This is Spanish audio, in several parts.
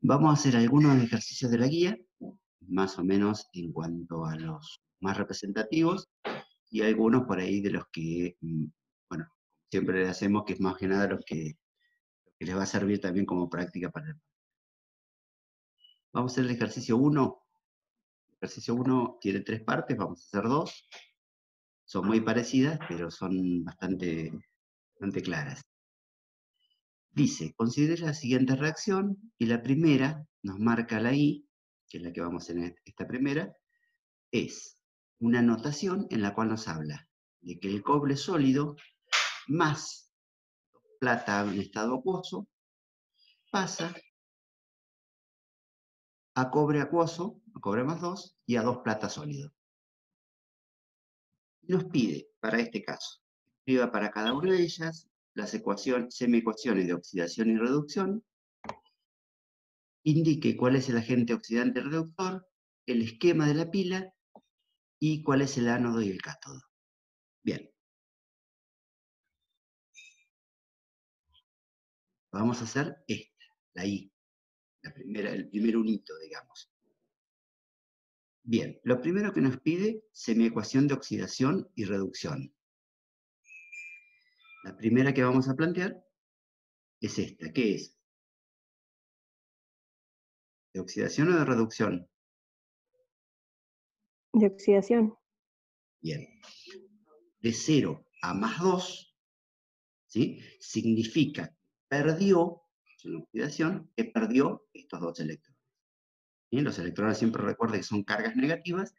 Vamos a hacer algunos ejercicios de la guía, más o menos en cuanto a los más representativos, y algunos por ahí de los que, bueno, siempre le hacemos, que es más que nada los que les va a servir también como práctica para el... Vamos a hacer el ejercicio 1. El ejercicio 1 tiene 3 partes, vamos a hacer 2. Son muy parecidas, pero son bastante claras. Dice, considera la siguiente reacción, y la primera, nos marca la I, que es la que vamos en esta primera, es una notación en la cual nos habla de que el cobre sólido más plata en estado acuoso pasa a cobre acuoso, a cobre más 2, y a 2 plata sólido. Nos pide, para este caso, escriba para cada una de ellas las semiecuaciones de oxidación y reducción, indique cuál es el agente oxidante reductor, el esquema de la pila y cuál es el ánodo y el cátodo. Bien. Vamos a hacer esta, la I, el primer unito, digamos. Bien, lo primero que nos pide, semiecuación de oxidación y reducción. La primera que vamos a plantear es esta, ¿qué es? ¿De oxidación o de reducción? De oxidación. Bien. De 0 a más 2, ¿sí? Significa perdió, en la oxidación, que perdió estos 2 electrones. ¿Sí? Los electrones siempre recuerden que son cargas negativas,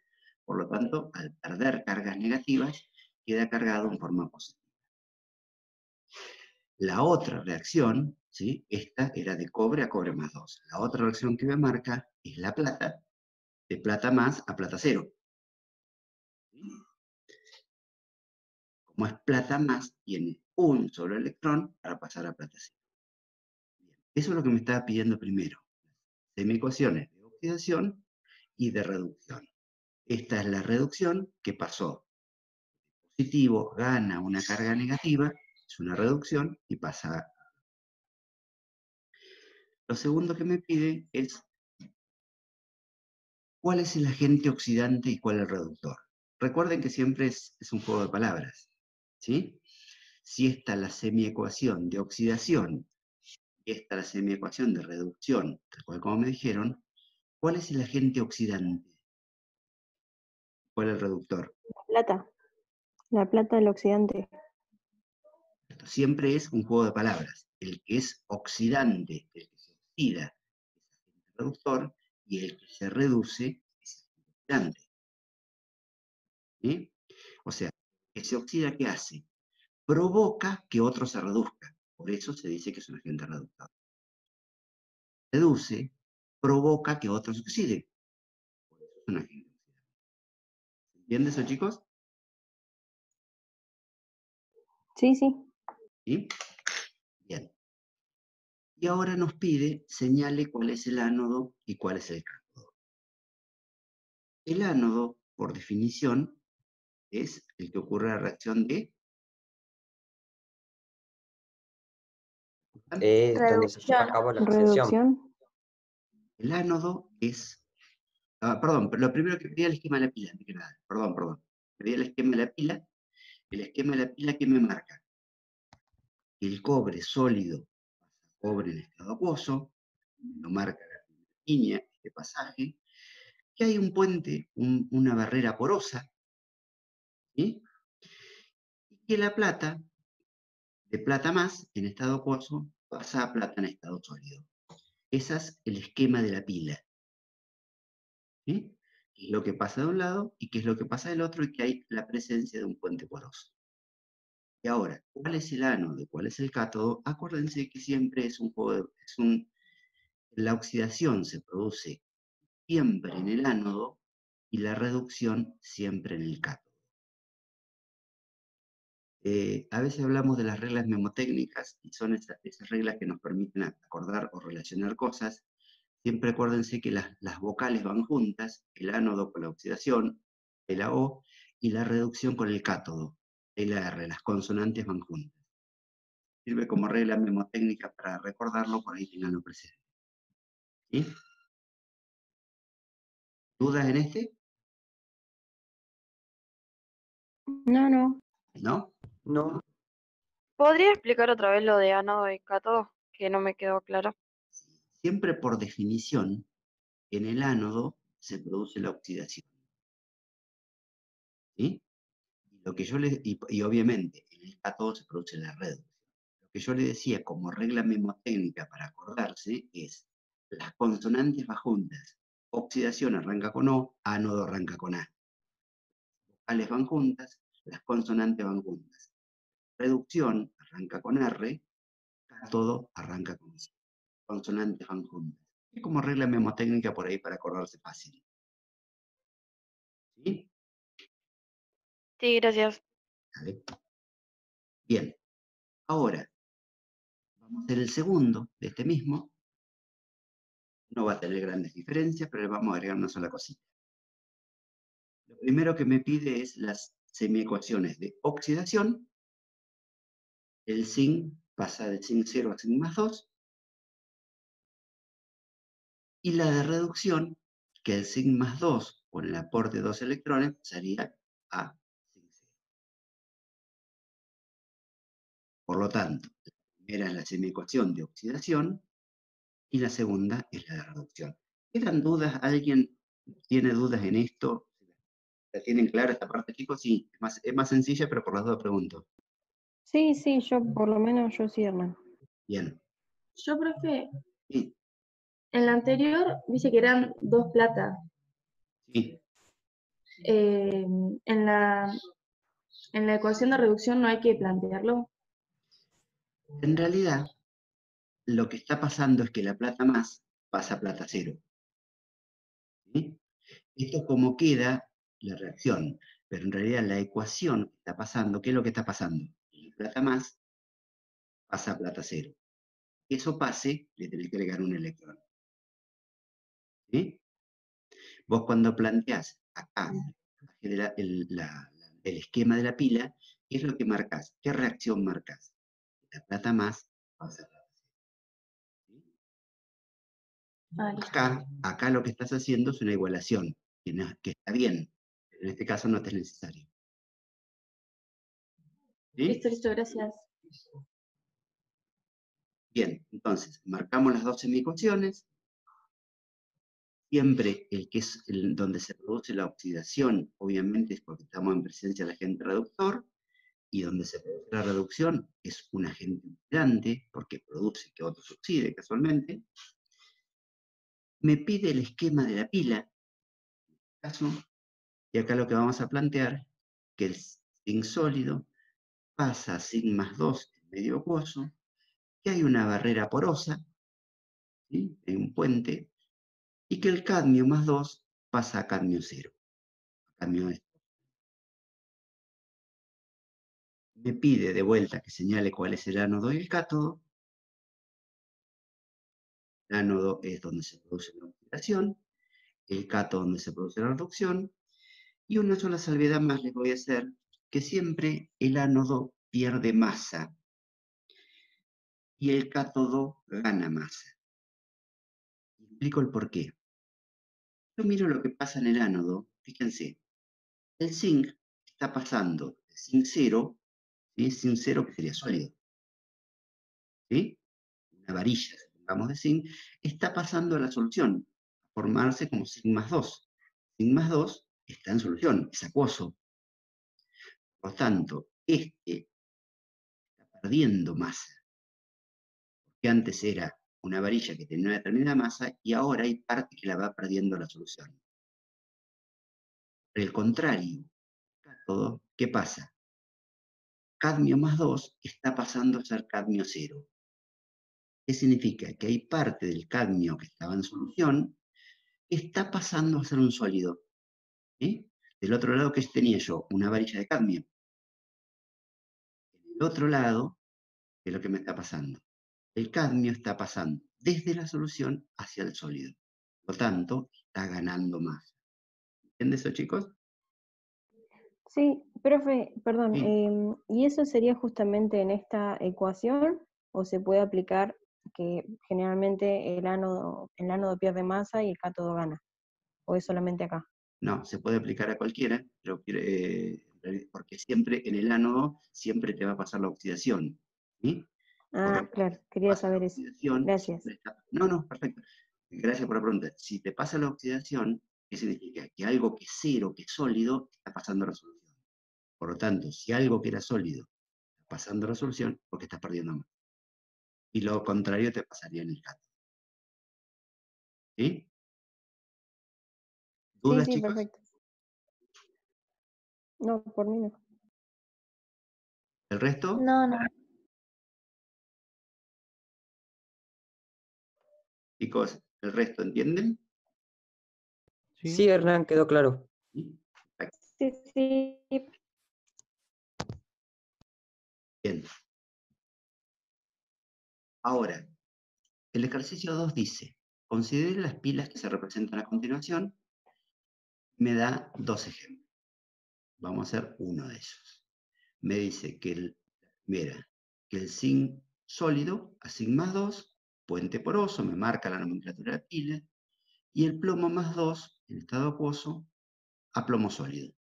por lo tanto, al perder cargas negativas, queda cargado en forma positiva. La otra reacción, ¿sí? Esta era de cobre a cobre más 2. La otra reacción que me marca es la plata, de plata más a plata 0. ¿Sí? Como es plata más, tiene un solo electrón para pasar a plata 0. Bien. Eso es lo que me estaba pidiendo primero. Semiecuaciones de oxidación y de reducción. Esta es la reducción que pasó. Positivo gana una carga negativa, es una reducción y pasa. Lo segundo que me pide es cuál es el agente oxidante y cuál el reductor. Recuerden que siempre es un juego de palabras, ¿sí? Si esta es la semiecuación de oxidación y esta es la semiecuación de reducción, tal cual como me dijeron, ¿cuál es el agente oxidante? ¿Cuál es el reductor? La plata del oxidante. Siempre es un juego de palabras. El que es oxidante, el que se oxida, es el reductor, y el que se reduce es el oxidante. ¿Sí? O sea, el que se oxida, ¿qué hace? Provoca que otro se reduzca. Por eso se dice que es un agente reductor. Reduce, provoca que otro se oxide. Por eso es un agente oxidante. ¿Entienden eso, chicos? Sí, sí. ¿Sí? Bien. Y ahora nos pide, señale cuál es el ánodo y cuál es el cátodo. El ánodo, por definición, es el que ocurre la reacción de... Donde se lleva a cabo la oxidación. Reducción. El ánodo es... perdón, pero lo primero que pedía el esquema de la pila, que nada. Perdón. Pedía el esquema de la pila. El esquema de la pila, ¿qué me marca? El cobre sólido pasa a cobre en estado acuoso, lo marca la primera línea, este pasaje, que hay un puente, una barrera porosa, ¿sí? Y que la plata, de plata más, en estado acuoso, pasa a plata en estado sólido. Ese es el esquema de la pila. ¿Sí? ¿Qué es lo que pasa de un lado y qué es lo que pasa del otro? Y que hay la presencia de un puente poroso. Y ahora, ¿cuál es el ánodo y cuál es el cátodo? Acuérdense que siempre es un juego la oxidación se produce siempre en el ánodo y la reducción siempre en el cátodo. A veces hablamos de las reglas mnemotécnicas y son esas reglas que nos permiten acordar o relacionar cosas. Siempre acuérdense que las vocales van juntas, el ánodo con la oxidación, el AO, y la reducción con el cátodo, el AR, las consonantes van juntas. Sirve como regla mnemotécnica para recordarlo, por ahí tenganlo presente. ¿Sí? ¿Dudas en este? No, no. ¿No? No, ¿Podría explicar otra vez lo de ánodo y cátodo? Que no me quedó claro. Siempre por definición, en el ánodo se produce la oxidación. ¿Sí? Y obviamente en el cátodo se produce la reducción. Lo que yo le decía como regla mnemotécnica para acordarse es las consonantes van juntas. Oxidación arranca con O, ánodo arranca con A. Vocales van juntas, las consonantes van juntas. Reducción arranca con R, cátodo arranca con C. Consonantes van juntas. Es como regla mnemotécnica por ahí para acordarse fácil. ¿Sí? Sí, gracias. ¿Vale? Bien. Ahora, vamos a hacer el segundo de este mismo. No va a tener grandes diferencias, pero le vamos a agregar una sola cosita. Lo primero que me pide es las semiecuaciones de oxidación. El zinc pasa de zinc 0 a zinc más 2. Y la de reducción, que el zinc más 2, con el aporte de 2 electrones, pasaría a zinc 0. Por lo tanto, la primera es la semiecuación de oxidación y la segunda es la de reducción. ¿Quedan dudas? ¿Alguien tiene dudas en esto? ¿La tienen clara esta parte, chicos? Sí, es más sencilla, pero por las dos pregunto. Sí, sí, yo por lo menos yo sí, Hernán. Bien. Yo, profe, Sí, en la anterior dice que eran 2 plata. sí. En la ecuación de reducción no hay que plantearlo. En realidad, lo que está pasando es que la plata más pasa a plata cero. ¿Sí? Esto es como queda la reacción, pero en realidad la ecuación que está pasando, ¿qué es lo que está pasando? La plata más pasa a plata cero. Que eso pase, le tenés que agregar un electrón. ¿Sí? Vos cuando planteás acá el esquema de la pila, ¿qué es lo que marcás? ¿Qué reacción marcás? La plata más pasa a plata cero. ¿Sí? Ah, listo. Acá lo que estás haciendo es una igualación, que está bien, pero en este caso no es necesario. ¿Sí? Listo, gracias. Bien, entonces, marcamos las dos semicuaciones. Siempre el que es donde se produce la oxidación, obviamente es porque estamos en presencia del agente reductor, y donde se produce la reducción es un agente oxidante, porque produce que otro se oxide casualmente. Me pide el esquema de la pila, en este caso, y acá lo que vamos a plantear, que el zinc sólido pasa a zinc más 2 en medio acuoso, que hay una barrera porosa, ¿sí? Hay un puente, y que el cadmio más 2 pasa a cadmio 0. Cadmio es. Me pide de vuelta que señale cuál es el ánodo y el cátodo. El ánodo es donde se produce la oxidación, el cátodo donde se produce la reducción, y una sola salvedad más les voy a hacer, que siempre el ánodo pierde masa y el cátodo gana masa. Explico el porqué. Yo miro lo que pasa en el ánodo, fíjense, el zinc está pasando de zinc 0, ¿sí? Zinc 0 que sería sólido, ¿sí? Una varilla, supongamos, de zinc, está pasando a la solución, a formarse como zinc más 2. Zinc más 2 está en solución, es acuoso. Por lo tanto, este está perdiendo masa, que antes era una varilla que tenía una determinada masa y ahora hay parte que la va perdiendo la solución. Por el contrario, cátodo, ¿qué pasa? Cadmio más 2 está pasando a ser cadmio 0. ¿Qué significa? Que hay parte del cadmio que estaba en solución que está pasando a ser un sólido. ¿Sí? Del otro lado, ¿qué tenía yo? Una varilla de cadmio. Del otro lado, ¿qué es lo que me está pasando? El cadmio está pasando desde la solución hacia el sólido. Por lo tanto, está ganando más. ¿Entiendes eso, chicos? Sí, profe, perdón, Sí. ¿y eso sería justamente en esta ecuación o se puede aplicar que generalmente el ánodo pierde masa y el cátodo gana. ¿O es solamente acá? No, se puede aplicar a cualquiera, pero, porque siempre en el ánodo siempre te va a pasar la oxidación. ¿Sí? Ah, claro, quería Pasa la saber eso. oxidación, Gracias. siempre está... No, perfecto. Gracias por la pregunta. Si te pasa la oxidación, ¿qué significa? Que algo que es cero, que es sólido, está pasando a resolución. Por lo tanto, si algo que era sólido está pasando a resolución, porque estás perdiendo más. Y lo contrario te pasaría en el cátodo. ¿Sí? Sí, ¿Dudas, sí, chicos? perfecto. No, por mí no. ¿El resto? No, no. Chicos, ¿el resto entienden? Sí, Hernán, quedó claro. ¿Sí? Sí, sí. Bien. Ahora, el ejercicio 2 dice, considere las pilas que se representan a continuación. Me da dos ejemplos. Vamos a hacer uno de ellos. Me dice que el zinc sólido a zinc más 2, puente poroso, me marca la nomenclatura de pila, y el plomo más 2, en estado acuoso, a plomo sólido.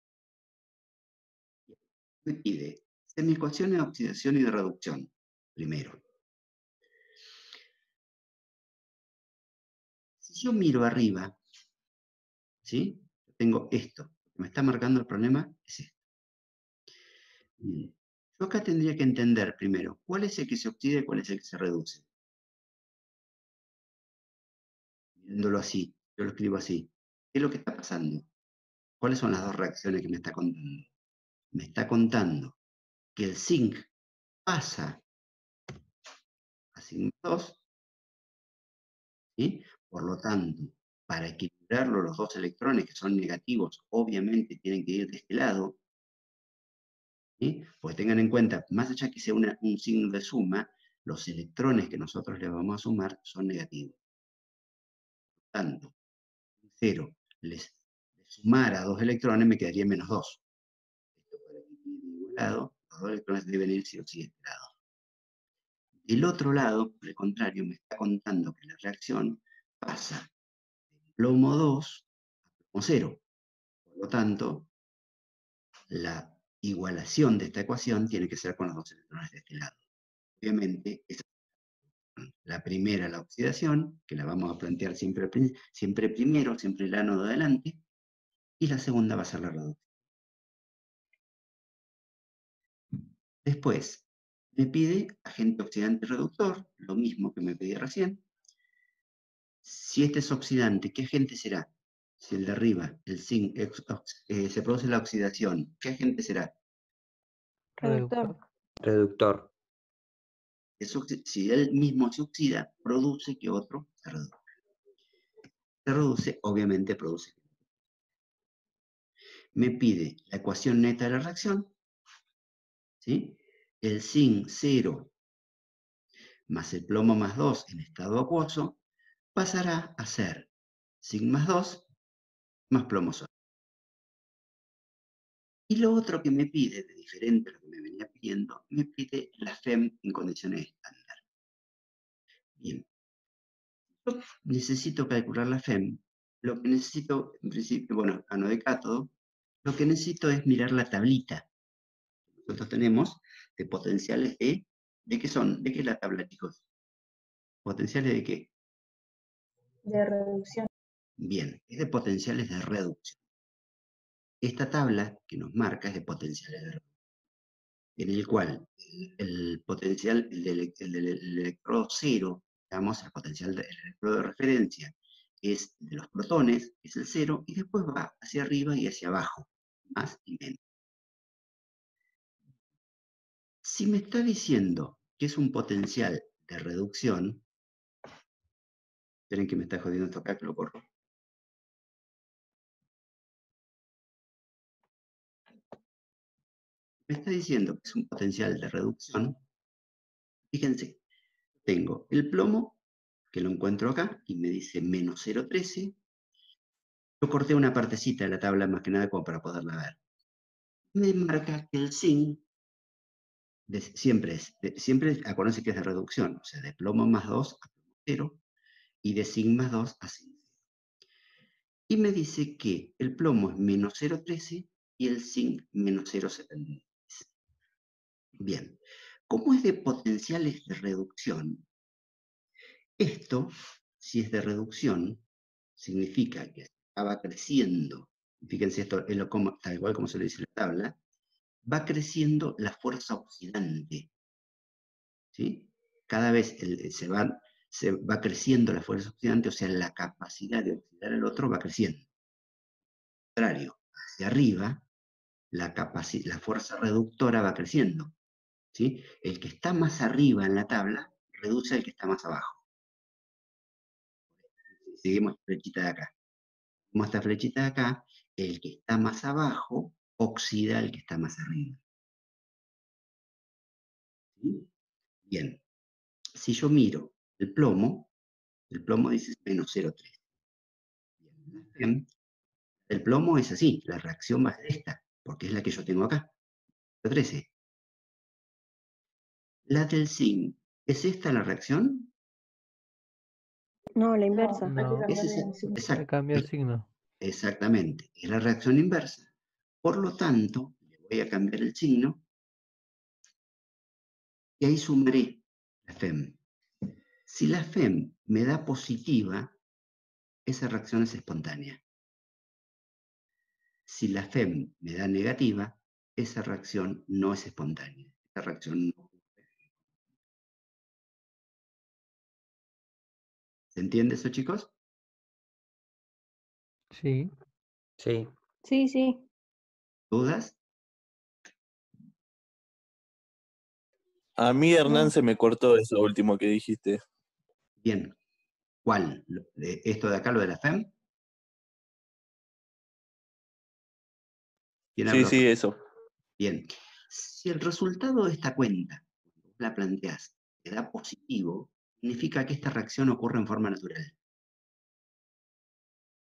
Me pide semiecuaciones de oxidación y de reducción, primero. Si yo miro arriba, ¿sí? Tengo esto. Lo que me está marcando el problema es esto. Bien. Yo acá tendría que entender primero cuál es el que se oxida y cuál es el que se reduce. Viéndolo así, yo lo escribo así. ¿Qué es lo que está pasando? ¿Cuáles son las dos reacciones que me está contando? Me está contando que el zinc pasa a zinc 2, ¿sí? Por lo tanto, para equilibrarlo, los dos electrones que son negativos, obviamente tienen que ir de este lado, ¿sí? Porque tengan en cuenta, más allá que sea un signo de suma, los electrones que nosotros le vamos a sumar son negativos. Por lo tanto, 0 les sumara dos electrones, me quedaría menos 2. Esto para que quede igualado, los dos electrones deben ir sí o sí de este lado. El otro lado, por el contrario, me está contando que la reacción pasa de plomo 2 a plomo 0. Por lo tanto, la igualación de esta ecuación tiene que ser con los dos electrones de este lado. Obviamente, la primera, la oxidación, que la vamos a plantear siempre primero, siempre el ánodo adelante, y la segunda va a ser la reducción. Después, me pide agente oxidante reductor, lo mismo que me pedí recién. Si este es oxidante, ¿qué agente será? Si el de arriba, el zinc, se produce la oxidación, ¿qué agente será? Reductor. Reductor. Si él mismo se oxida, produce que otro se reduzca. Se reduce, obviamente produce. Me pide la ecuación neta de la reacción, ¿sí? El zinc 0 más el plomo más 2 en estado acuoso pasará a ser zinc más 2 más plomo sólido. Y lo otro que me pide, de diferente a lo que me venía pidiendo, me pide la FEM en condiciones estándar. Bien, yo necesito calcular la FEM. Lo que necesito, en principio, bueno, ánodo de cátodo, lo que necesito es mirar la tablita que nosotros tenemos de potenciales ¿de qué son? ¿De qué es la tabla, chicos? ¿Potenciales de qué? De reducción. Bien, es de potenciales de reducción. Esta tabla que nos marca es de potenciales de reducción, en el cual el potencial, el electrodo cero, digamos, el potencial del electrodo de referencia es de los protones, es el cero, y después va hacia arriba y hacia abajo, más y menos. Si me está diciendo que es un potencial de reducción, esperen que me está jodiendo esto acá, que lo corro. Me está diciendo que es un potencial de reducción. Fíjense, tengo el plomo, que lo encuentro acá, y me dice menos 0,13. Yo corté una partecita de la tabla más que nada como para poderla ver. Me marca que el zinc siempre acuérdense que es de reducción, o sea, de plomo más 2 a plomo 0, y de zinc más 2 a zinc 0. Y me dice que el plomo es menos 0,13 y el zinc menos 0,76. Bien, ¿cómo es de potenciales de reducción? Esto, si es de reducción, significa que estaba creciendo, fíjense esto, es tal cual como se lo dice en la tabla, va creciendo la fuerza oxidante. ¿Sí? Cada vez se va creciendo la fuerza oxidante, o sea, la capacidad de oxidar el otro va creciendo. Al contrario, hacia arriba, la fuerza reductora va creciendo. ¿Sí? El que está más arriba en la tabla reduce al que está más abajo. Seguimos esta flechita de acá. Como esta flechita de acá, el que está más abajo oxida al que está más arriba. ¿Sí? Bien, si yo miro el plomo dice menos 0,3. Bien, el plomo es así, la reacción va a ser esta, porque es la que yo tengo acá, 0,13. La del zinc, ¿es esta la reacción? No, la No, inversa. hay que No, cambiar Es ese- de signo. hay que exact- cambiar el signo. exactamente, es la reacción inversa. Por lo tanto, le voy a cambiar el signo y ahí sumaré la FEM. Si la FEM me da positiva, esa reacción es espontánea. Si la FEM me da negativa, esa reacción no es espontánea. Esa reacción no. ¿Se entiende eso, chicos? Sí. Sí. Sí, sí. ¿Dudas? A mí, Hernán, No. se me cortó eso último que dijiste. Bien. ¿Cuál? ¿Esto de acá, lo de la FEM? ¿Quién Sí, habló? sí, eso. Bien. Si el resultado de esta cuenta, cuando vos la planteás, te da positivo, significa que esta reacción ocurre en forma natural.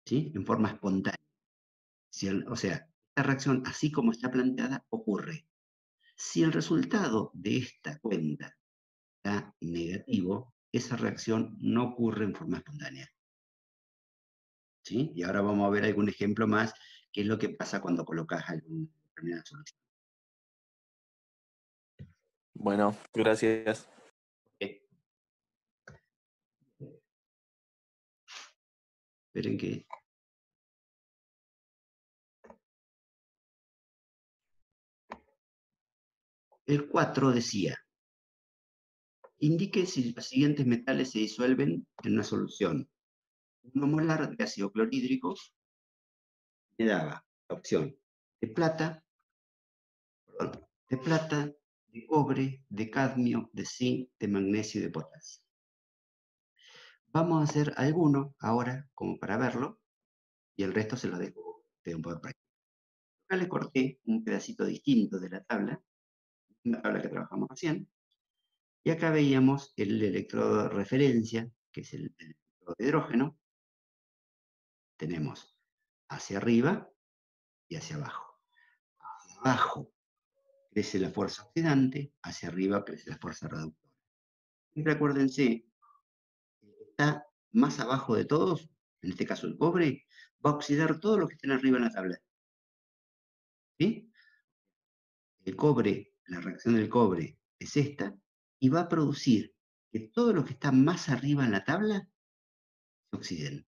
¿Sí? En forma espontánea. O sea, esta reacción, así como está planteada, ocurre. Si el resultado de esta cuenta da negativo, esa reacción no ocurre en forma espontánea. ¿Sí? Y ahora vamos a ver algún ejemplo más, qué es lo que pasa cuando colocas alguna determinada solución. Bueno, gracias. Esperen que... El 4 decía, indique si los siguientes metales se disuelven en una solución. 1 molar de ácido clorhídrico me daba la opción de plata, de cobre, de cadmio, de zinc, de magnesio y de potasio. Vamos a hacer alguno ahora, como para verlo, y el resto se lo dejo de un poco práctico. Acá le corté un pedacito distinto de la tabla, una tabla que trabajamos recién, y acá veíamos el electrodo de referencia, que es el electrodo de hidrógeno. Tenemos hacia arriba y hacia abajo. Hacia abajo crece la fuerza oxidante, hacia arriba crece la fuerza reductora. Siempre acuérdense, el que está más abajo de todos, en este caso el cobre, va a oxidar todo lo que estén arriba en la tabla. ¿Sí? El cobre, la reacción del cobre es esta, y va a producir que todo lo que está más arriba en la tabla se oxiden.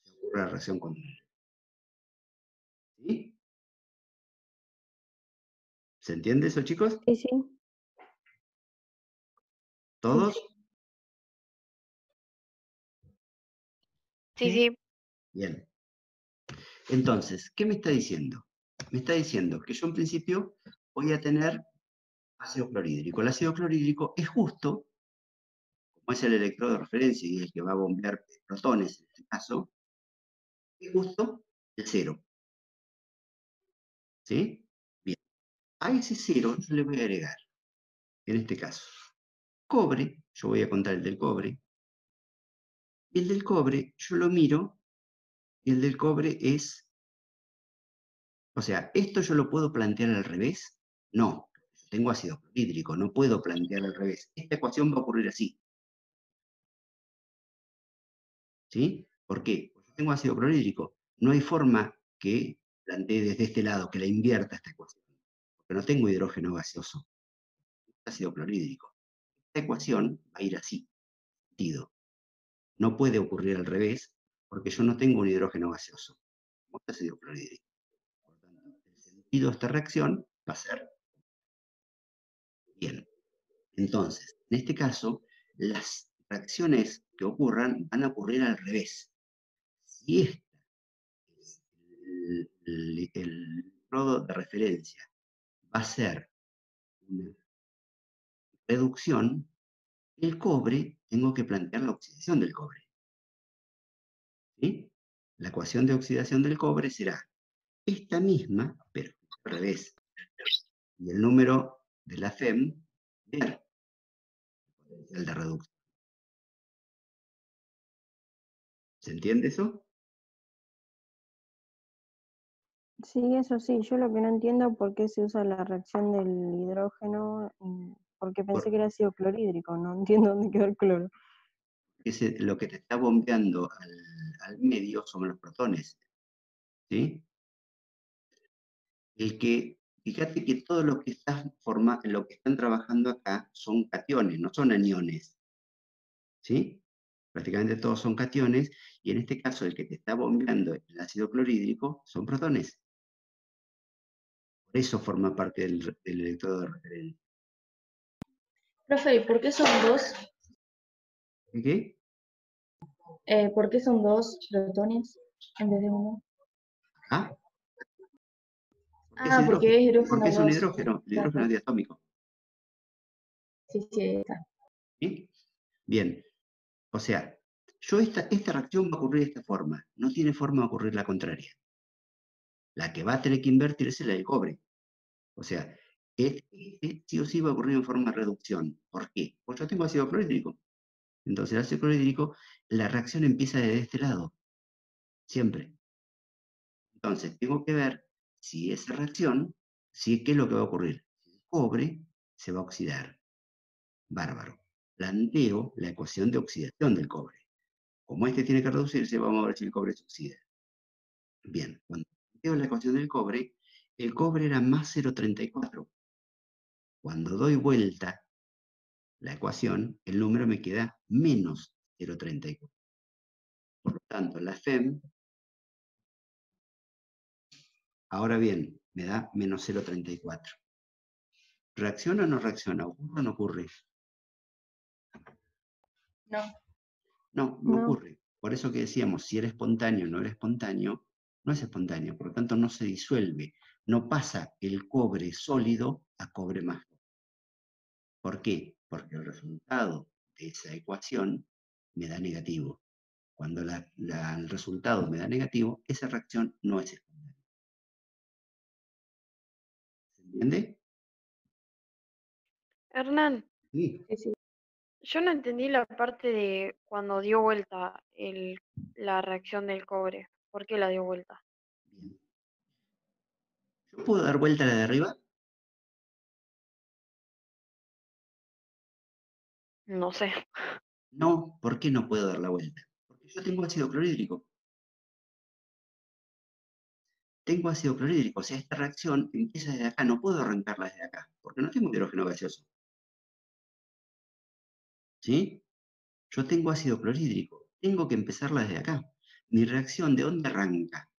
Se ocurre la reacción contraria. ¿Sí? ¿Se entiende eso, chicos? Sí, sí. ¿Todos? Sí, sí. Bien. Entonces, ¿qué me está diciendo? Me está diciendo que yo en principio voy a tener ácido clorhídrico. El ácido clorhídrico es justo, como es el electrodo de referencia y el que va a bombear protones en este caso, es justo el 0. ¿Sí? Bien. A ese 0 yo le voy a agregar, en este caso, cobre, yo voy a contar el del cobre, y el del cobre yo lo miro, y el del cobre es, o sea, ¿esto yo lo puedo plantear al revés? No, tengo ácido clorhídrico, no puedo plantear al revés. Esta ecuación va a ocurrir así. ¿Sí? ¿Por qué? Porque tengo ácido clorhídrico. No hay forma que plantee desde este lado, que la invierta esta ecuación. Porque no tengo hidrógeno gaseoso, ácido clorhídrico. Esta ecuación va a ir así, sentido. No puede ocurrir al revés, porque yo no tengo un hidrógeno gaseoso. Como ácido clorhídrico. Por tanto, el sentido de esta reacción va a ser bien. Entonces, en este caso, las reacciones que ocurran van a ocurrir al revés. Si este es el nodo de referencia va a ser una reducción, el cobre, tengo que plantear la oxidación del cobre. ¿Sí? La ecuación de oxidación del cobre será esta misma, pero al revés. Y el número de la FEM es el de reducción. ¿Se entiende eso? Sí, eso sí, yo lo que no entiendo es por qué se usa la reacción del hidrógeno, porque pensé que era ácido clorhídrico, no entiendo dónde quedó el cloro. Lo que te está bombeando al medio son los protones. ¿Sí? Fíjate que todo lo que lo que están trabajando acá son cationes, no son aniones. ¿Sí? Prácticamente todos son cationes, y en este caso el que te está bombeando el ácido clorhídrico son protones. Por eso forma parte del electrodo de referencia. Profe, ¿y por qué son dos? ¿Qué? ¿Por qué son dos protones en vez de uno? ¿Ah? Ah, porque es hidrógeno Porque es un 2. hidrógeno, el hidrógeno es diatómico. Sí, sí, ahí está. ¿Sí? Bien, o sea, esta reacción va a ocurrir de esta forma, no tiene forma de ocurrir la contraria. La que va a tener que invertirse es la del cobre. O sea, este sí o sí va a ocurrir en forma de reducción. ¿Por qué? Porque yo tengo ácido clorhídrico. Entonces el ácido clorhídrico, la reacción empieza desde este lado, siempre. Entonces tengo que ver si esa reacción, qué es lo que va a ocurrir. El cobre se va a oxidar. Bárbaro. Planteo la ecuación de oxidación del cobre. Como este tiene que reducirse, vamos a ver si el cobre se oxida. Bien, cuando planteo la ecuación del cobre, el cobre era más 0,34. Cuando doy vuelta la ecuación, el número me queda menos 0,34. Por lo tanto, la FEM, ahora bien, me da menos 0,34. ¿Reacciona o no reacciona? ¿Ocurre o no ocurre? No. No, no No, ocurre. Por eso que decíamos, si era espontáneo o no era espontáneo, no es espontáneo, por lo tanto no se disuelve, no pasa el cobre sólido a cobre más. ¿Por qué? Porque el resultado de esa ecuación me da negativo. Cuando el resultado me da negativo, esa reacción no es espontánea. ¿Se entiende? Hernán, Sí. Sí, sí. yo no entendí la parte de cuando dio vuelta la reacción del cobre. ¿Por qué la dio vuelta? Bien. ¿Yo puedo dar vuelta a la de arriba? No sé. No. ¿Por qué no puedo dar la vuelta? Porque yo tengo ácido clorhídrico. Tengo ácido clorhídrico, o sea, esta reacción empieza desde acá, no puedo arrancarla desde acá, porque no tengo hidrógeno gaseoso. ¿Sí? Yo tengo ácido clorhídrico, tengo que empezarla desde acá. Mi reacción, ¿de dónde arranca?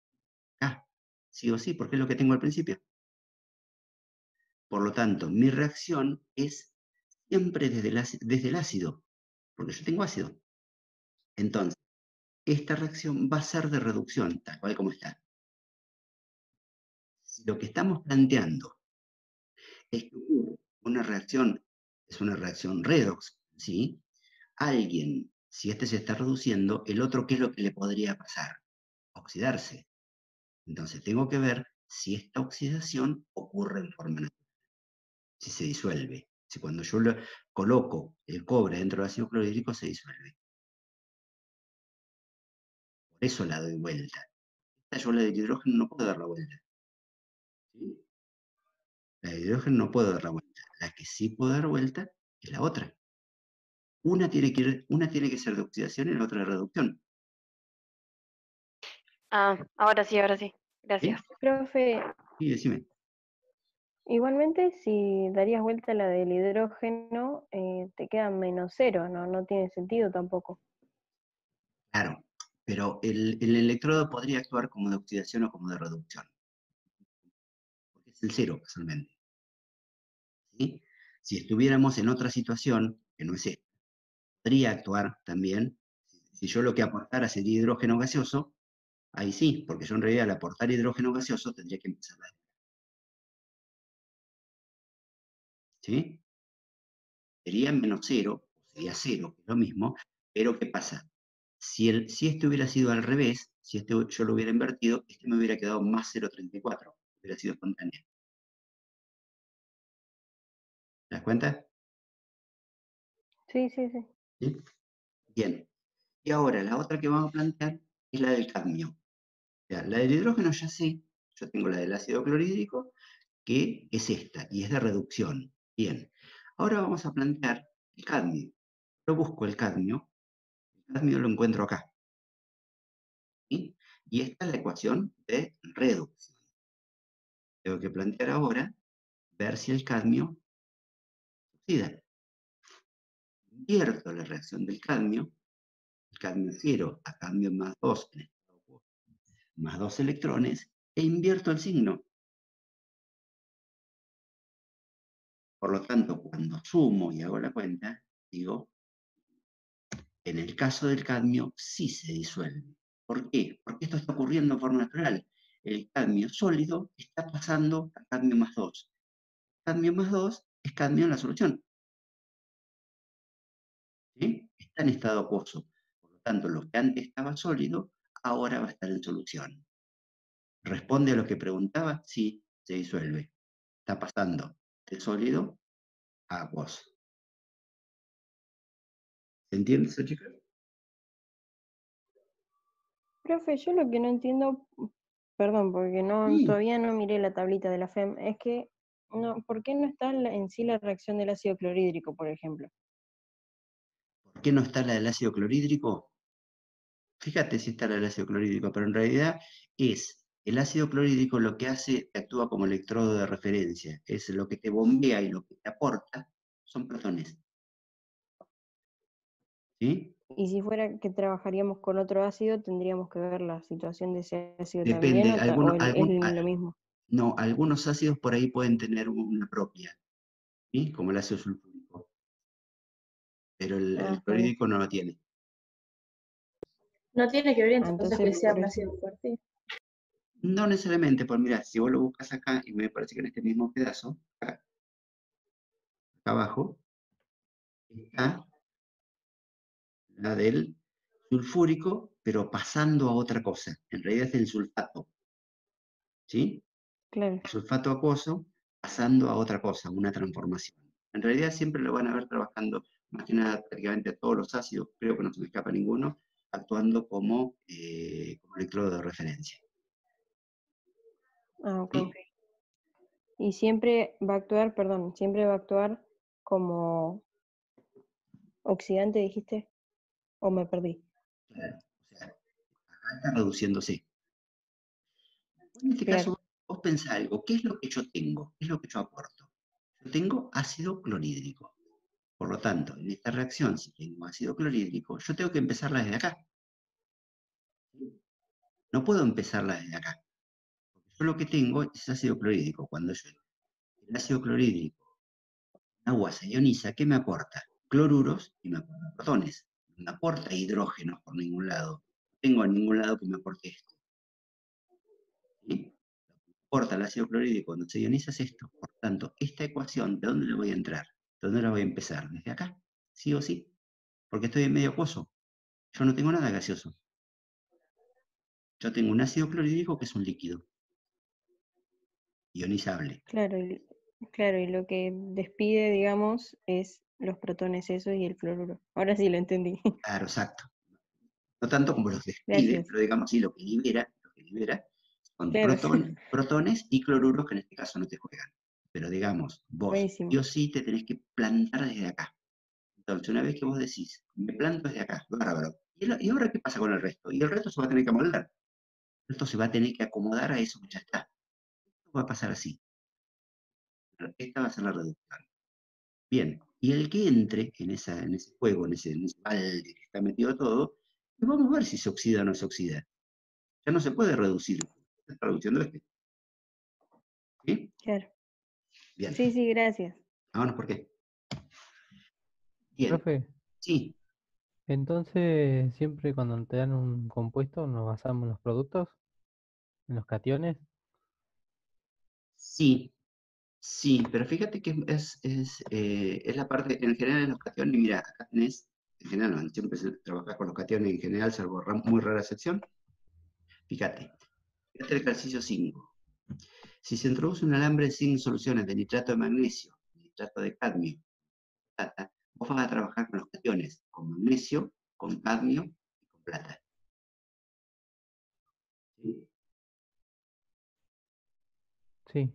Acá, sí o sí, porque es lo que tengo al principio. Por lo tanto, mi reacción es siempre desde el ácido, porque yo tengo ácido. Entonces, esta reacción va a ser de reducción, tal cual como está. Si lo que estamos planteando es que ocurre una reacción, es una reacción redox, ¿sí? Alguien, si este se está reduciendo, el otro, ¿qué es lo que le podría pasar? Oxidarse. Entonces tengo que ver si esta oxidación ocurre en forma natural, si se disuelve. Si cuando yo coloco el cobre dentro del ácido clorhídrico se disuelve. Por eso la doy vuelta. Esta yo la del hidrógeno no puedo dar la vuelta. ¿Sí? La del hidrógeno no puedo dar la vuelta. la que sí puedo dar vuelta es la otra. Una tiene que ser de oxidación y la otra de reducción. Ah, ahora sí, ahora sí. Gracias. Profe, Sí, decime. igualmente si darías vuelta a la del hidrógeno, te queda -0, ¿no? No tiene sentido tampoco. Claro, pero el electrodo podría actuar como de oxidación o como de reducción. Porque es el cero, casualmente. ¿Sí? Si estuviéramos en otra situación, que no es esta, podría actuar también. Si yo lo que aportara sería hidrógeno gaseoso, ahí sí, porque yo en realidad al aportar hidrógeno gaseoso tendría que empezar a... ¿Sí? Sería -0, sería 0, que es lo mismo, pero ¿qué pasa? Si este hubiera sido al revés, si yo lo hubiera invertido, este me hubiera quedado más 0,34, hubiera sido espontáneo. ¿Te das cuenta? Sí, sí, sí. ¿Sí? Bien. Y ahora, la otra que vamos a plantear es la del cadmio. O sea, la del hidrógeno ya sé, yo tengo la del ácido clorhídrico, que es esta, y es de reducción. Bien. Ahora vamos a plantear el cadmio. Yo busco el cadmio lo encuentro acá. ¿Sí? Y esta es la ecuación de reducción. Tengo que plantear ahora, ver si el cadmio se oxida. Invierto la reacción del cadmio, el cadmio 0 a cadmio más 2, más 2 electrones, e invierto el signo. Por lo tanto, cuando sumo y hago la cuenta, digo, en el caso del cadmio sí se disuelve. ¿Por qué? Porque esto está ocurriendo de forma natural. El cadmio sólido está pasando a cadmio más 2. Cadmio más 2 es cadmio en la solución. ¿Sí? Está en estado acuoso. Por lo tanto, lo que antes estaba sólido, ahora va a estar en solución. ¿Responde a lo que preguntaba? Sí, se disuelve. Está pasando de sólido a acuoso. ¿Se entiende eso, chicos? Profe, yo lo que no entiendo, perdón, porque Sí. todavía no miré la tablita de la FEM, es que ¿por qué no está en sí la reacción del ácido clorhídrico, por ejemplo? ¿Por qué no está la del ácido clorhídrico? Fíjate si está la del ácido clorhídrico, pero en realidad es el ácido clorhídrico lo que hace, te actúa como electrodo de referencia. Es lo que te bombea y lo que te aporta son protones. ¿Sí? Y si fuera que trabajaríamos con otro ácido, tendríamos que ver la situación de ese ácido Depende. también, o es lo mismo. No, algunos ácidos por ahí pueden tener una propia, ¿sí? Como el ácido sulfúrico, pero el Está bien. clorhídrico no lo tiene. ¿No tiene que ver entonces Entonces, que sea por un eso. ácido fuerte? No necesariamente, pues mira, si vos lo buscas acá, y me parece que en este mismo pedazo, acá abajo, está la del sulfúrico, pero pasando a otra cosa. En realidad es el sulfato, ¿sí? Claro. El sulfato acuoso pasando a otra cosa, una transformación. En realidad siempre lo van a ver trabajando, más que nada prácticamente todos los ácidos, creo que no se me escapa ninguno, actuando como electrodo de referencia. Ah, ok. ¿Sí? Y siempre va a actuar, perdón, siempre va a actuar como oxidante, dijiste, o me perdí. Claro. O sea, acá está reduciéndose. En este Claro. caso, vos pensás algo, ¿qué es lo que yo tengo? ¿Qué es lo que yo aporto? Yo tengo ácido clorhídrico. Por lo tanto, en esta reacción, si tengo ácido clorhídrico, yo tengo que empezarla desde acá. No puedo empezarla desde acá. Porque yo lo que tengo es ácido clorhídrico. Cuando el ácido clorhídrico en agua se ioniza, ¿qué me aporta? Cloruros y me aporta protones. No me aporta hidrógenos por ningún lado. No tengo en ningún lado que me aporte esto. ¿Sí? Lo que aporta el ácido clorhídrico cuando se ioniza es esto. Por tanto, esta ecuación, ¿de dónde le voy a entrar? ¿De dónde la voy a empezar? Desde acá, sí o sí. Porque estoy en medio acuoso. Yo no tengo nada gaseoso. Yo tengo un ácido clorhídrico que es un líquido ionizable. Claro, y lo que despide, digamos, es los protones esos y el cloruro. Ahora sí lo entendí. Claro, exacto. No tanto como los despide, Gracias. pero digamos sí, lo que libera son Claro. protones y cloruros que en este caso no te juegan. Pero digamos, vos Buenísimo. sí o sí te tenés que plantar desde acá. Entonces, una vez que vos decís, me planto desde acá, bárbaro. ¿Y ahora qué pasa con el resto? Y el resto se va a tener que amoldar. El resto se va a tener que acomodar a eso que ya está. Esto va a pasar así. Esta va a ser la reducción. Bien, y el que entre en ese juego, en ese balde que está metido todo, y vamos a ver si se oxida o no se oxida. Ya no se puede reducir. Se está reduciendo este. ¿Sí? Claro. Bien. Sí, sí, gracias. Vámonos, ¿por qué? Bien. Profe, Sí, entonces siempre cuando te dan un compuesto nos basamos en los productos, en los cationes. sí, sí, pero fíjate que es la parte, en general en los cationes, mira, acá tenés, en general, no, siempre se trabaja con los cationes en general, salvo muy rara excepción. Fíjate el ejercicio 5. Si se introduce un alambre sin soluciones de nitrato de magnesio, nitrato de cadmio, plata, vos vas a trabajar con los cationes, con magnesio, con cadmio y con plata. ¿Sí? Sí,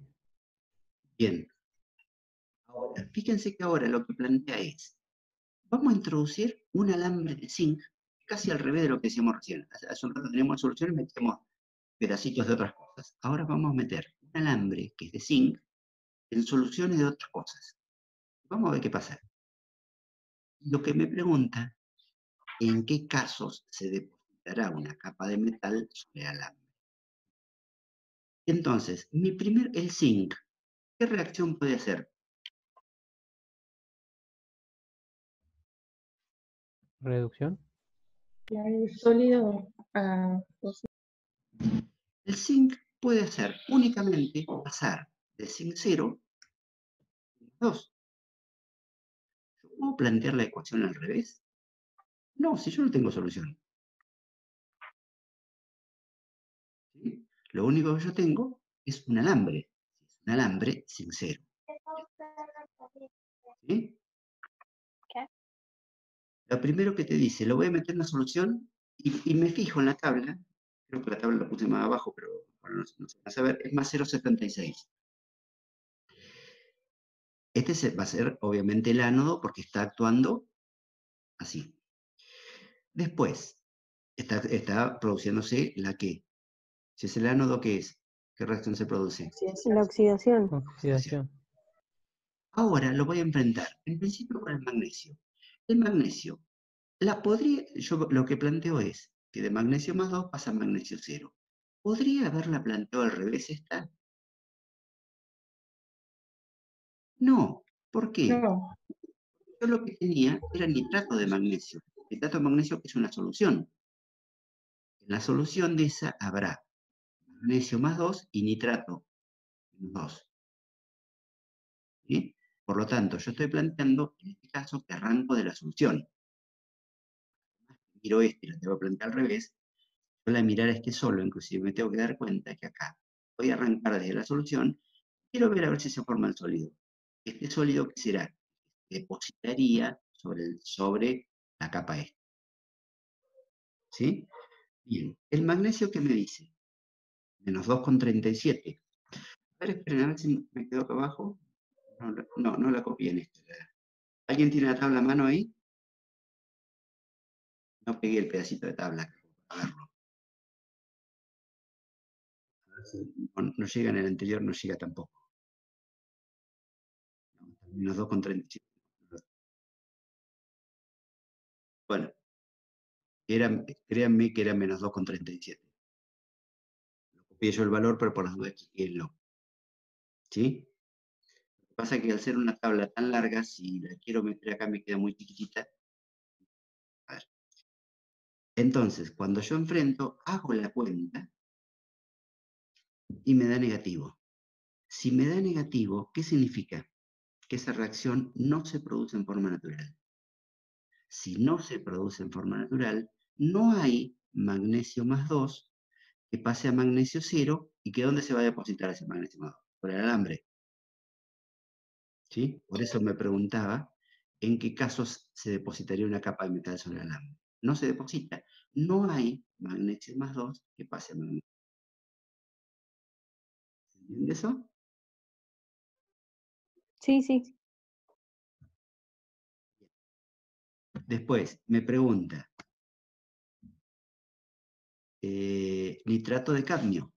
Bien. Ahora, fíjense que ahora lo que plantea es, vamos a introducir un alambre de zinc, casi al revés de lo que decíamos recién. Hace un rato teníamos soluciones y metíamos pedacitos de otras cosas. Ahora vamos a meter un alambre que es de zinc en soluciones de otras cosas. Vamos a ver qué pasa. Lo que me pregunta, ¿en qué casos se depositará una capa de metal sobre el alambre? Entonces, el zinc, ¿qué reacción puede hacer? reducción. El sólido a El zinc puede hacer únicamente pasar de zinc 0 a 2. ¿Puedo plantear la ecuación al revés? No, si yo no tengo solución. ¿Sí? Lo único que yo tengo es un alambre. Un alambre sin cero. ¿Sí? Lo primero que te dice, lo voy a meter en la solución y me fijo en la tabla. Creo que la tabla la puse más abajo, pero bueno, no se va a saber. Es más 0,76. Va a ser obviamente el ánodo porque está actuando así. Después, está produciéndose la que. Si es el ánodo, ¿qué es? ¿Qué reacción se produce? La oxidación. Oxidación. Ahora lo voy a enfrentar, en principio con el magnesio. El magnesio, yo lo que planteo es que de magnesio más 2 pasa a magnesio 0. ¿Podría haberla planteado al revés esta? No. ¿Por qué? no, Yo lo que tenía era nitrato de magnesio. Nitrato de magnesio que es una solución. En la solución de esa habrá magnesio más 2 y nitrato menos 2. ¿Sí? Por lo tanto, yo estoy planteando, en este caso, que arranco de la solución. Miro este y lo tengo que plantear al revés. Yo al mirar a este solo, inclusive me tengo que dar cuenta que acá voy a arrancar desde la solución. Quiero ver a ver si se forma el sólido. Este sólido, ¿qué será? Depositaría sobre la capa esta. ¿Sí? Bien. El magnesio, ¿qué me dice? Menos 2,37. A ver, esperen, a ver si me quedo acá abajo. No la copié en esta. ¿Alguien tiene la tabla a mano ahí? No pegué el pedacito de tabla para verlo. A ver si no llega en el anterior, no llega tampoco. Menos 2,37. Bueno, créanme que era menos 2,37. Lo copié yo el valor, pero por las dudas chequéenlo. ¿Sí? Lo que pasa es que al ser una tabla tan larga, si la quiero meter acá me queda muy chiquitita. A ver. Entonces, cuando yo enfrento, hago la cuenta y me da negativo. Si me da negativo, ¿qué significa? Que esa reacción no se produce en forma natural. Si no se produce en forma natural, no hay magnesio más 2 que pase a magnesio 0 y que ¿dónde se va a depositar ese magnesio más 2? Por el alambre. ¿Sí? Por eso me preguntaba en qué casos se depositaría una capa de metal sobre el alambre. No se deposita. No hay magnesio más 2 que pase a magnesio. ¿Se entiende eso? Sí, sí. Después, me pregunta, nitrato de cadmio.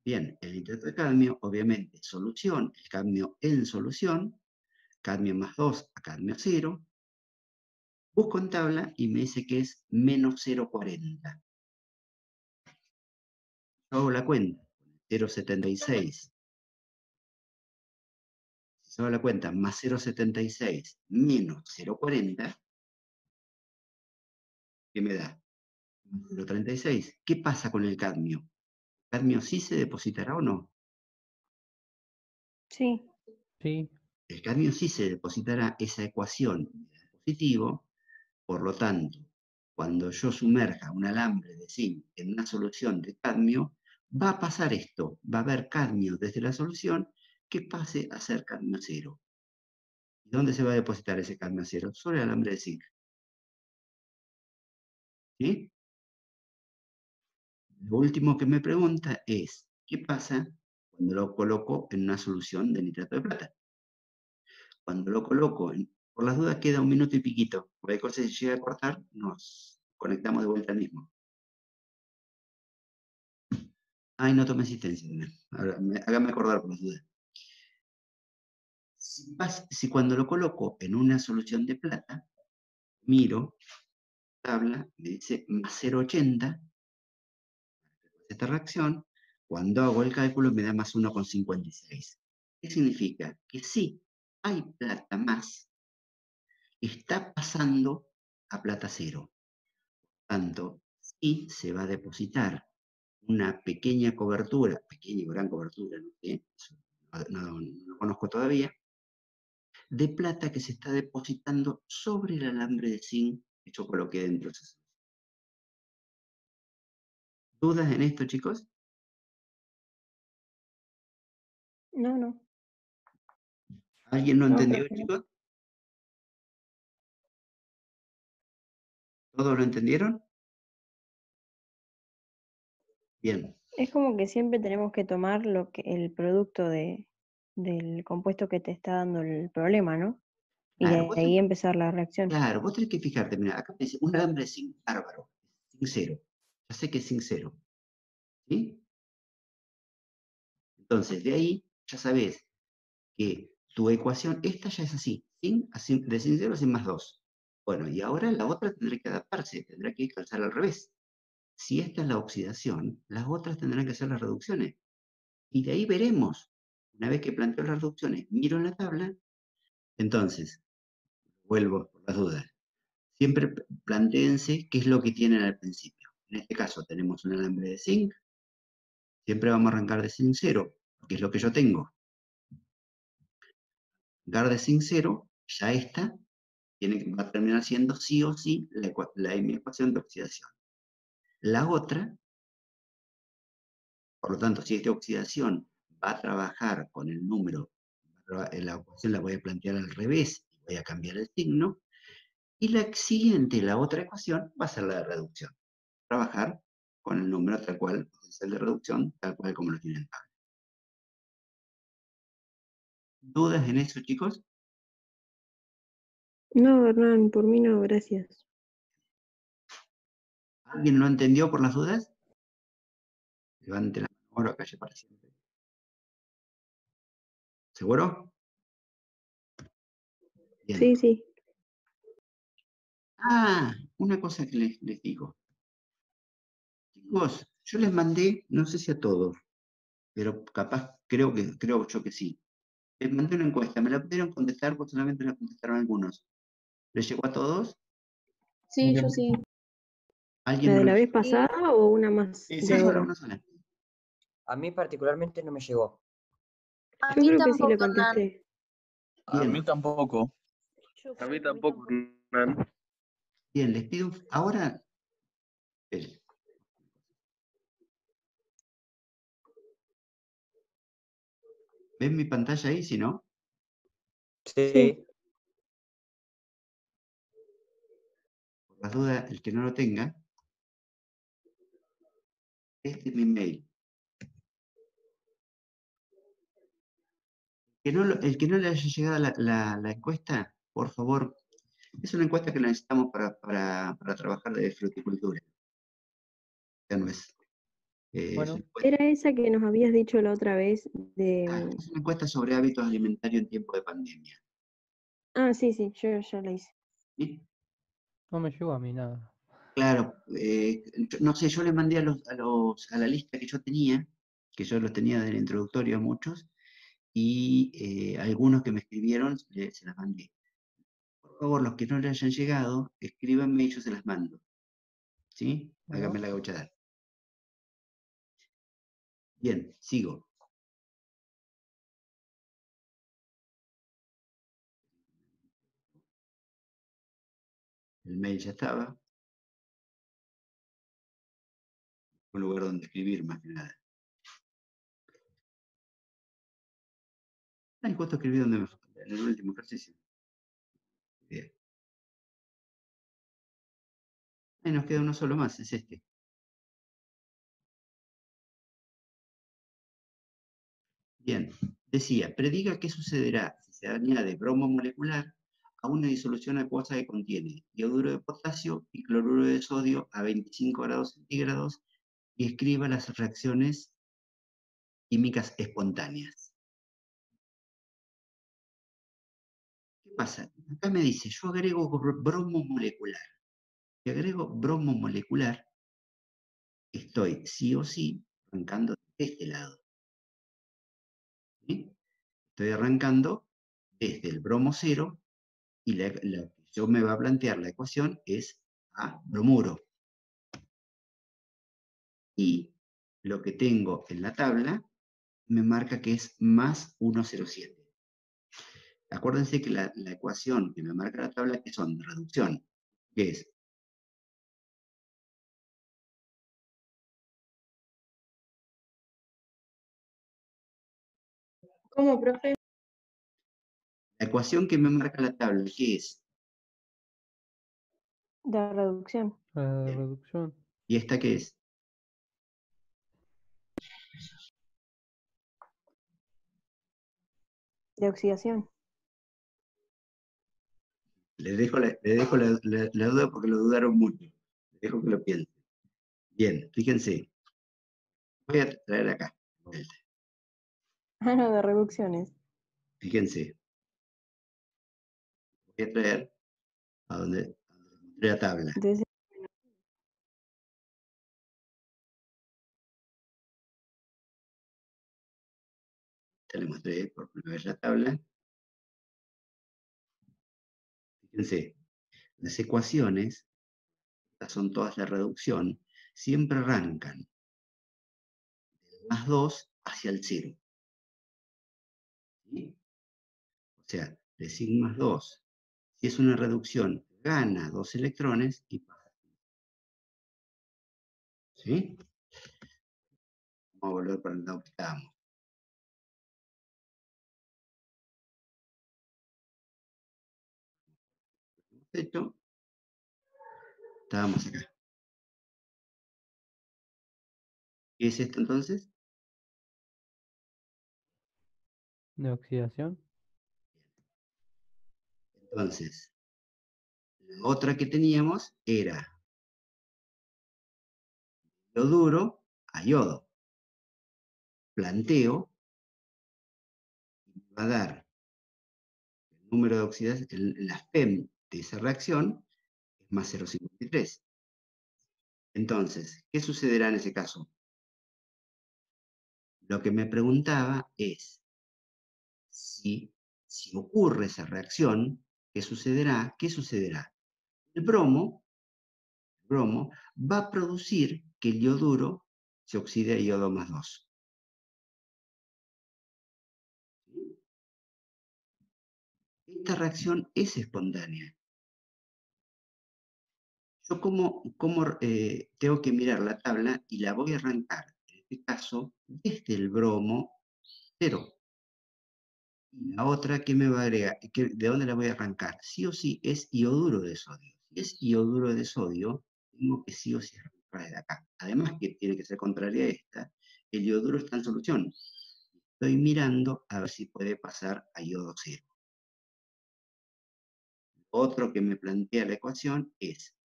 Bien, el nitrato de cadmio, obviamente, solución, el cadmio en solución, cadmio más 2 a cadmio 0. Busco en tabla y me dice que es menos 0,40. Yo hago la cuenta, 0,76. Si yo hago la cuenta, más 0,76 menos 0,40, ¿qué me da? 0,36. ¿Qué pasa con el cadmio? ¿El cadmio sí se depositará o no? Sí. Sí, El cadmio sí se depositará, esa ecuación de positivo. Por lo tanto, cuando yo sumerja un alambre de zinc en una solución de cadmio, va a pasar esto, va a haber cadmio desde la solución que pase a ser cadmio cero. ¿Y dónde se va a depositar ese cadmio cero? Sobre el alambre de zinc. ¿Sí? Lo último que me pregunta es, ¿qué pasa cuando lo coloco en una solución de nitrato de plata? Cuando lo coloco, por las dudas queda 1 minuto y piquito. Cualquier cosa se llega a cortar, nos conectamos de vuelta al mismo. Ay, no tomé asistencia. Ahora, hágame acordar por las dudas. Si cuando lo coloco en una solución de plata, miro, tabla, me dice más 0,80, esta reacción, cuando hago el cálculo me da más 1,56. ¿Qué significa? Que sí, hay plata más, está pasando a plata cero. Por tanto, sí se va a depositar una pequeña cobertura, pequeña o gran cobertura, no sé, no lo conozco todavía, de plata que se está depositando sobre el alambre de zinc que yo coloqué dentro de esa solución. ¿Dudas en esto, chicos? No. ¿Alguien no No, entendió, profe, no. chicos? ¿Todos lo entendieron? Bien. Es como que siempre tenemos que tomar el producto del compuesto que te está dando el problema, ¿no? Y Claro, de ahí empezar la reacción. vos tenés que fijarte, mira, acá me dice un alambre de zinc, bárbaro, zinc cero. Ya sé que es zinc cero. ¿Sí? Entonces, de ahí ya sabés que tu ecuación, esta ya es así, de zinc cero a zinc más 2. Bueno, y ahora la otra tendrá que adaptarse, tendrá que calzar al revés. Si esta es la oxidación, las otras tendrán que ser las reducciones. Y de ahí veremos, una vez que planteo las reducciones, miro en la tabla, entonces, vuelvo por las dudas. Siempre plantéense qué es lo que tienen al principio. En este caso tenemos un alambre de zinc, siempre vamos a arrancar de zinc cero, porque es lo que yo tengo. Arrancar de zinc cero, ya esta va a terminar siendo sí o sí mi ecuación de oxidación. La otra, por lo tanto, si esta oxidación va a trabajar con el número, la ecuación la voy a plantear al revés, voy a cambiar el signo, y la siguiente, la otra ecuación, va a ser la de reducción. Trabajar con el número tal cual, potencial de reducción, tal cual como lo tienen en tabla. ¿Dudas en eso, chicos? No, Hernán, por mí no, gracias. ¿Alguien no entendió por las dudas? Levante la mano ahora, calle para siempre. ¿Seguro? Bien. Sí. Ah, una cosa que les digo. Chicos, yo les mandé, no sé si a todos, pero capaz, creo yo que sí. Les mandé una encuesta, me la pudieron contestar, pues solamente la contestaron algunos. ¿Les llegó a todos? Sí, yo sí. ¿Alguien ¿La no de la le vez llegó? pasada o una más Sí, de una sola, ahora? una sola. A mí particularmente no me llegó. A Yo mí creo que sí le tampoco, Hernán. contesté. A Bien. mí tampoco. A mí tampoco. Bien, les pido, ahora, ¿ven mi pantalla ahí? Si no, Sí. por las dudas, el que no lo tenga, este es mi mail. el que no le haya llegado la encuesta, por favor, es una encuesta que la necesitamos para trabajar de fruticultura. Ya no es, es Bueno. una encuesta, Era esa que nos habías dicho la otra vez de... es una encuesta sobre hábitos alimentarios en tiempo de pandemia. Ah, sí, yo ya la hice. ¿Sí? No me llegó a mí nada. Claro, no sé, yo le mandé a la lista que yo tenía, que yo los tenía del introductorio a muchos, y algunos que me escribieron se las mandé. Por favor, los que no le hayan llegado, escríbanme y yo se las mando. ¿Sí? Bueno. Hágame la gauchada. Bien, sigo. El mail ya estaba. Un lugar donde escribir más que nada. Ay, ¿cuánto escribí donde en el último ejercicio? Bien. Ahí nos queda uno solo más, es este. Bien, decía, prediga qué sucederá si se añade bromo molecular a una disolución acuosa que contiene iodo de potasio y cloruro de sodio a 25 grados centígrados y escriba las reacciones químicas espontáneas. ¿Qué pasa? Acá me dice, yo agrego bromo molecular. Si agrego bromo molecular, estoy sí o sí arrancando de este lado. ¿Sí? Estoy arrancando desde el bromo cero y la que yo me va a plantear la ecuación es A bromuro. Y lo que tengo en la tabla me marca que es más 1,07. Acuérdense que la ecuación que me marca la tabla que son de reducción, que es ¿Cómo, profe? la ecuación que me marca la tabla, que es De reducción. La Bien. reducción. ¿Y esta qué es? De oxidación. Les dejo la duda porque lo dudaron mucho. Les dejo que lo piensen. Bien, fíjense. Voy a traer acá. Vuelta. Ah, no, de reducciones. Fíjense. Voy a traer a donde encontré la tabla. Entonces, Ya les mostré por primera vez la tabla. Fíjense, las ecuaciones, estas son todas de reducción, siempre arrancan del más 2 hacia el 0. ¿Sí? O sea, de sigma más 2, si es una reducción, gana 2 electrones y pasa. ¿Sí? Vamos a volver para el lado que estábamos. Hecho, estábamos acá. ¿Qué es esto entonces? De oxidación. Entonces, la otra que teníamos era yoduro a yodo. Planteo, va a dar el número de oxidación, la FEM de esa reacción es más 0,53. Entonces, ¿qué sucederá en ese caso? Lo que me preguntaba es, si ocurre esa reacción, ¿qué sucederá? ¿Qué sucederá? El bromo va a producir que el yoduro se oxide a yodo más 2. Esta reacción es espontánea. Yo tengo que mirar la tabla y la voy a arrancar, en este caso, desde el bromo 0. Y la otra, ¿qué me va a agregar? ¿De dónde la voy a arrancar? Sí o sí es ioduro de sodio. Si es ioduro de sodio, tengo que sí o sí arrancar de acá. Además que tiene que ser contraria a esta, el ioduro está en solución. Estoy mirando a ver si puede pasar a iodo 0. Otro que me plantea la ecuación es,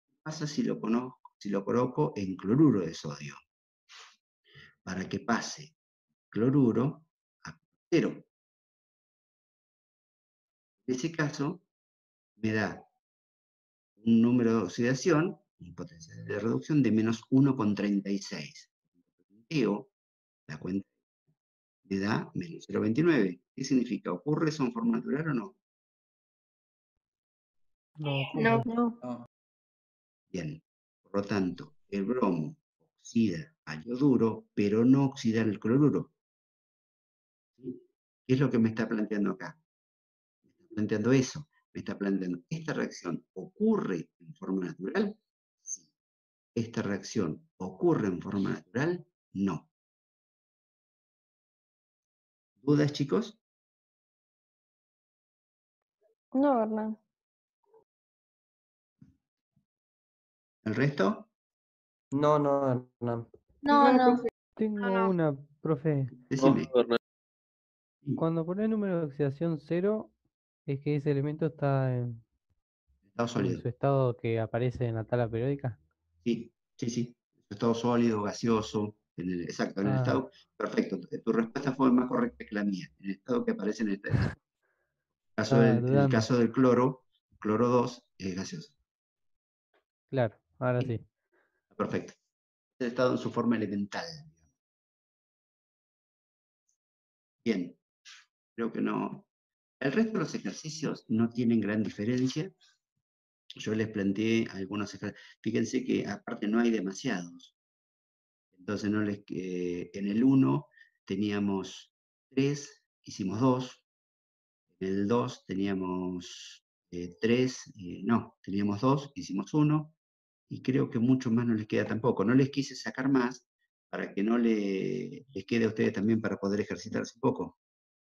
¿qué pasa si lo coloco en cloruro de sodio? Para que pase cloruro a 0. En ese caso, me da un número de oxidación, un potencial de reducción de menos 1,36. La cuenta me da menos 0,29. ¿Qué significa? ¿Ocurre eso en forma natural o no? No No. ocurre. No, Bien. Por lo tanto, el bromo oxida al yoduro, pero no oxida el cloruro. ¿Sí? ¿Qué es lo que me está planteando acá? Me está planteando eso. Me está planteando, ¿esta reacción ocurre en forma natural? Sí. ¿Esta reacción ocurre en forma natural? No. ¿Dudas, chicos? no, Hernán. ¿El resto? No, no, no. No, no. Tengo no. una, profe. Decime. No, Hernán. Cuando pone el número de oxidación 0, es que ese elemento está Estado en sólido. su estado que aparece en la tabla periódica. Sí, sí, sí. Estado sólido, gaseoso, exacto, en el Ah, estado. Perfecto. Tu respuesta fue más correcta que la mía. En el estado que aparece en el estaba en el dudando. caso del cloro 2 es gaseoso. Claro, ahora ¿Sí? sí. Perfecto. Es el estado en su forma elemental. Bien, creo que no. El resto de los ejercicios no tienen gran diferencia. Yo les planteé algunos ejercicios. Fíjense que aparte no hay demasiados. Entonces en el 1 teníamos 3, hicimos 2. En el 2 teníamos 3, no, teníamos 2, hicimos 1. Y creo que mucho más no les queda tampoco. No les quise sacar más para que no les quede a ustedes también para poder ejercitarse un poco.